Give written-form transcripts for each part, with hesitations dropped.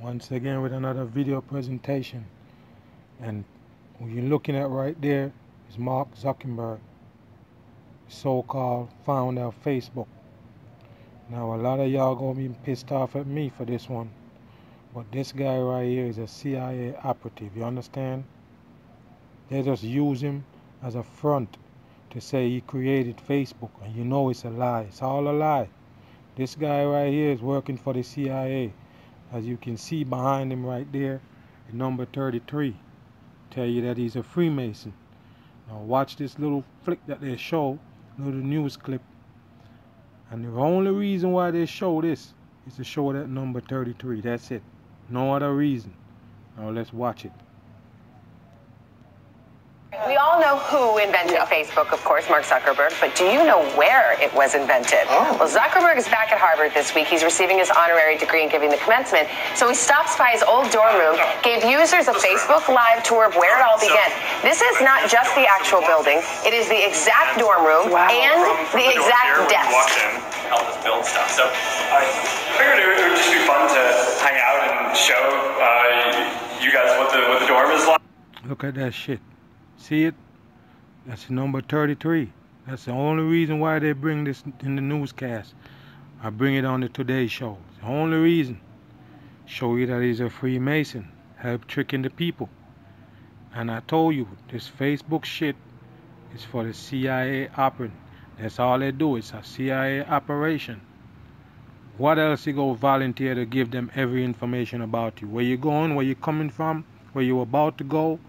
Once again with another video presentation, and what you're looking at right there is Mark Zuckerberg, so-called founder of Facebook. Now a lot of y'all gonna be pissed off at me for this one, but this guy right here is a CIA operative, you understand? They just use him as a front to say he created Facebook, and you know it's a lie. It's all a lie. This guy right here is working for the CIA. As you can see behind him right there, number 33. Tell you that he's a Freemason. Now watch this little flick that they show, little news clip. And the only reason why they show this is to show that number 33. That's it. No other reason. Now let's watch it. We all know who invented Facebook, of course, Mark Zuckerberg, but do you know where it was invented? Well, Zuckerberg is back at Harvard this week. He's receiving his honorary degree and giving the commencement. So he stops by his old dorm room, gave users a Facebook Live tour of where it all began. This is not just the actual building. It is the exact dorm room and the exact desk. Walked in, helped us build stuff. So I figured it would just be fun to hang out and show you guys what the dorm is like. Look at that shit. See it? That's number 33. That's the only reason why they bring this in the newscast. I bring it on the Today Show. It's the only reason. Show you that he's a Freemason. Help tricking the people. And I told you, this Facebook shit is for the CIA operating. That's all they do. It's a CIA operation. What else you go volunteer to give them every information about you? Where you going, where you coming from, where you about to go,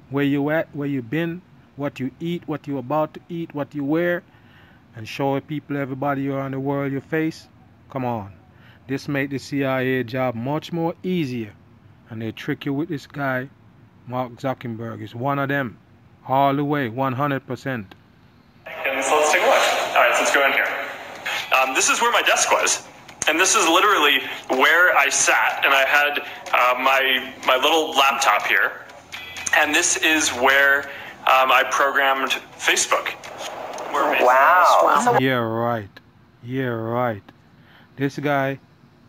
where you at, where you been, what you eat, what you about to eat, what you wear, and show people, everybody around the world your face? Come on. This make the CIA job much more easier. And they trick you with this guy, Mark Zuckerberg. Is one of them. All the way, 100%. And so let's take a look. All right, so let's go in here. This is where my desk was. And this is literally where I sat, and I had my little laptop here. And this is where I programmed Facebook. Wow. Yeah, right. Yeah, right. This guy,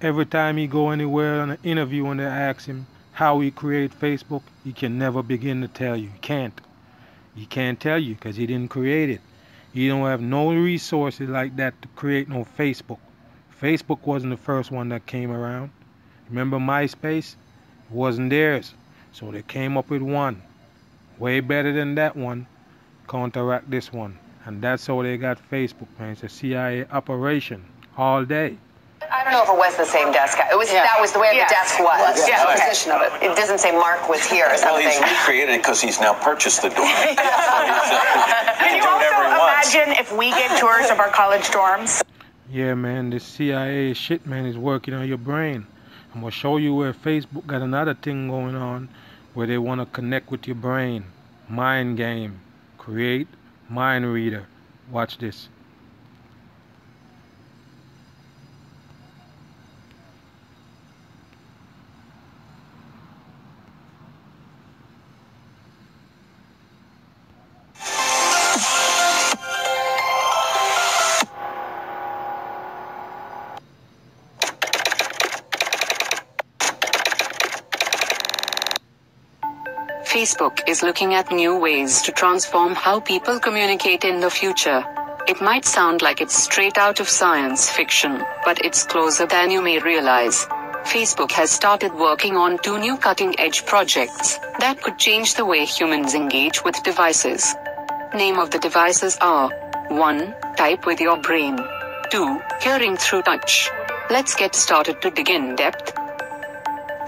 every time he go anywhere on an interview and they ask him how he create Facebook, he can never begin to tell you. He can't. He can't tell you because he didn't create it. He don't have no resources like that to create no Facebook. Facebook wasn't the first one that came around. Remember MySpace? It wasn't theirs. So they came up with one, way better than that one, counteract this one. And that's how they got Facebook, man. It's a CIA operation, all day. I don't know if it was the same desk. It was that was the way the desk was. Yeah, okay. position of it. It doesn't say Mark was here or something. Well, he's recreated it because he's now purchased the dorm. Can you also imagine if we gave tours of our college dorms? Yeah, man, this CIA shit, man, is working on your brain. I'm going to show you where Facebook got another thing going on where they want to connect with your brain. Mind game. Create mind reader. Watch this. Facebook is looking at new ways to transform how people communicate in the future. It might sound like it's straight out of science fiction, but it's closer than you may realize. Facebook has started working on 2 new cutting-edge projects that could change the way humans engage with devices. Name of the devices are 1. Type with your brain. 2. Hearing through touch. Let's get started to dig in depth.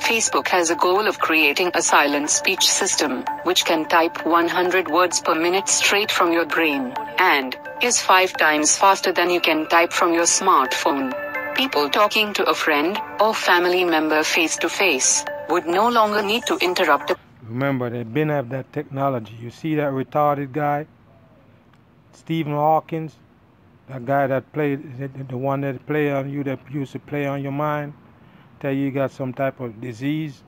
Facebook has a goal of creating a silent speech system, which can type 100 words per minute straight from your brain, and is 5 times faster than you can type from your smartphone. People talking to a friend or family member face to face would no longer need to interrupt. Remember, they've been have that technology. You see that retarded guy, Stephen Hawkins, that guy that played, the one that play on you, that used to play on your mind, tell you got some type of disease.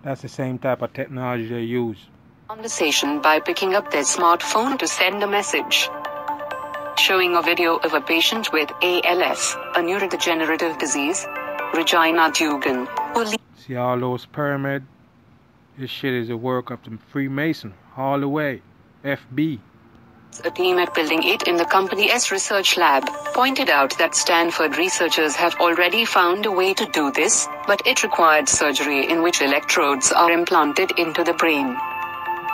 That's the same type of technology they use. Conversation by picking up their smartphone to send a message. Showing a video of a patient with ALS, a neurodegenerative disease. Regina Dugan, See all those pyramids? This shit is a work of the Freemason, all the way. FB. A team at Building 8 in the company's research lab pointed out that Stanford researchers have already found a way to do this, but it required surgery in which electrodes are implanted into the brain.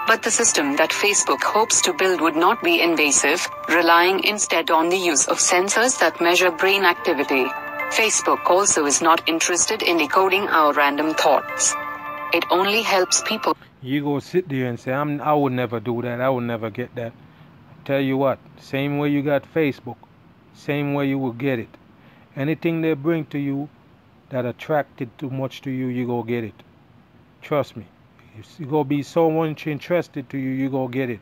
But the system that Facebook hopes to build would not be invasive, relying instead on the use of sensors that measure brain activity. Facebook also is not interested in decoding our random thoughts. It only helps people. You go sit there and say, I would never do that, I would never get that. Tell you what, same way you got Facebook, same way you will get it. Anything they bring to you that attracted too much to you, you go get it. Trust me. If you go be so much interested to you, you go get it.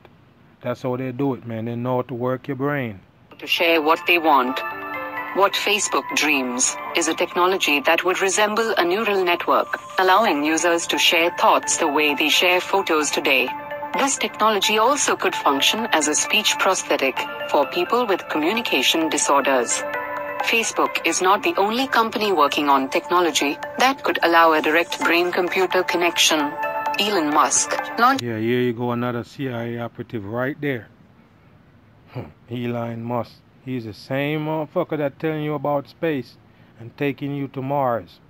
That's how they do it, man. They know how to work your brain. To share what they want. What Facebook dreams is a technology that would resemble a neural network, allowing users to share thoughts the way they share photos today. This technology also could function as a speech prosthetic for people with communication disorders. Facebook is not the only company working on technology that could allow a direct brain-computer connection. Elon Musk launched. Yeah, here you go, another CIA operative right there. Elon Musk. He's the same motherfucker that telling you about space and taking you to Mars.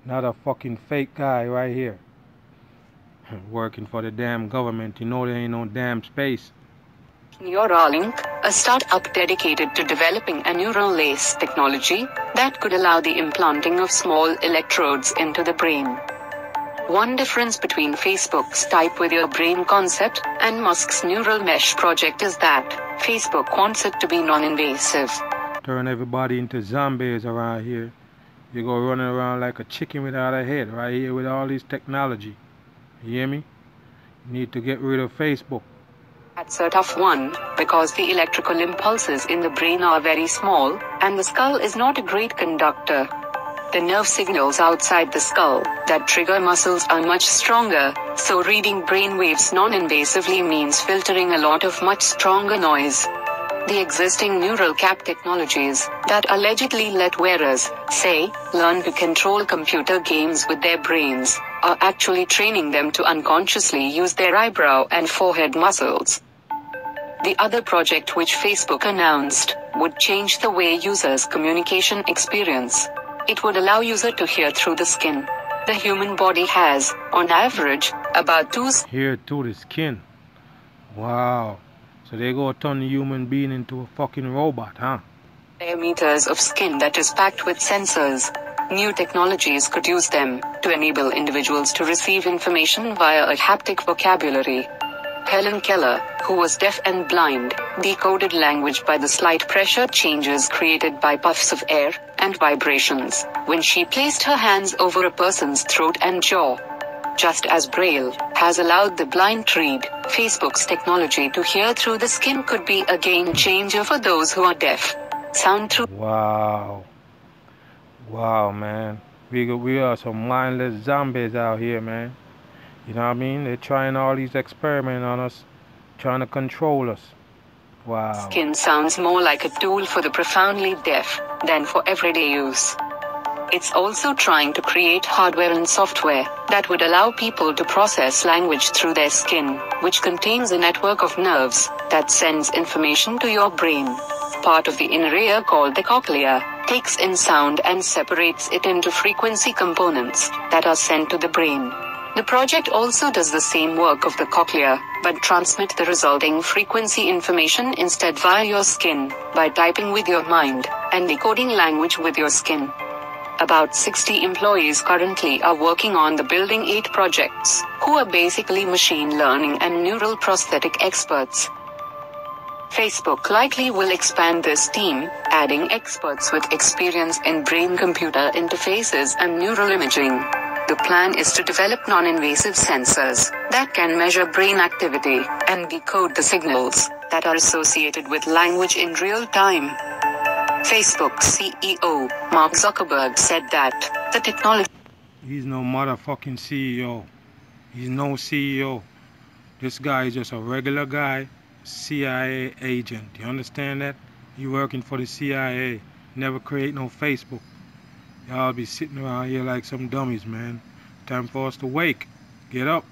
Not a fucking fake guy right here. Working for the damn government. You know there ain't no damn space. Neuralink, a startup dedicated to developing a neural lace technology that could allow the implanting of small electrodes into the brain. One difference between Facebook's type with your brain concept and Musk's neural mesh project is that Facebook wants it to be non-invasive. Turn everybody into zombies around here. You go running around like a chicken without a head right here with all this technology. You hear me? You need to get rid of Facebook. That's a tough one, because the electrical impulses in the brain are very small, and the skull is not a great conductor. The nerve signals outside the skull that trigger muscles are much stronger, so reading brain waves non-invasively means filtering a lot of much stronger noise. The existing neural cap technologies that allegedly let wearers, say, learn to control computer games with their brains, are actually training them to unconsciously use their eyebrow and forehead muscles. The other project which Facebook announced would change the way users' communication experience. It would allow user to hear through the skin. The human body has, on average, about 2 Hear through the skin. Wow. So they go turn the human being into a fucking robot, huh? meters of skin that is packed with sensors. New technologies could use them to enable individuals to receive information via a haptic vocabulary. Helen Keller, who was deaf and blind, decoded language by the slight pressure changes created by puffs of air and vibrations when she placed her hands over a person's throat and jaw. Just as Braille has allowed the blind to read, Facebook's technology to hear through the skin could be a game changer for those who are deaf. Sound through. Wow. Wow, man. We are some mindless zombies out here, man. You know what I mean? They're trying all these experiments on us, trying to control us. Wow. Skin sounds more like a tool for the profoundly deaf than for everyday use. It's also trying to create hardware and software that would allow people to process language through their skin, which contains a network of nerves that sends information to your brain. Part of the inner ear, called the cochlea, takes in sound and separates it into frequency components that are sent to the brain. The project also does the same work of the cochlea, but transmit the resulting frequency information instead via your skin, by typing with your mind, and decoding language with your skin. About 60 employees currently are working on the Building 8 projects, who are basically machine learning and neural prosthetic experts. Facebook likely will expand this team, adding experts with experience in brain-computer interfaces and neural imaging. The plan is to develop non-invasive sensors that can measure brain activity and decode the signals that are associated with language in real time. Facebook CEO Mark Zuckerberg said that the technology. He's no motherfucking CEO. He's no CEO. This guy is just a regular guy, CIA agent. You understand that? You working for the CIA. Never create no Facebook. Y'all be sitting around here like some dummies, man. Time for us to wake. Get up.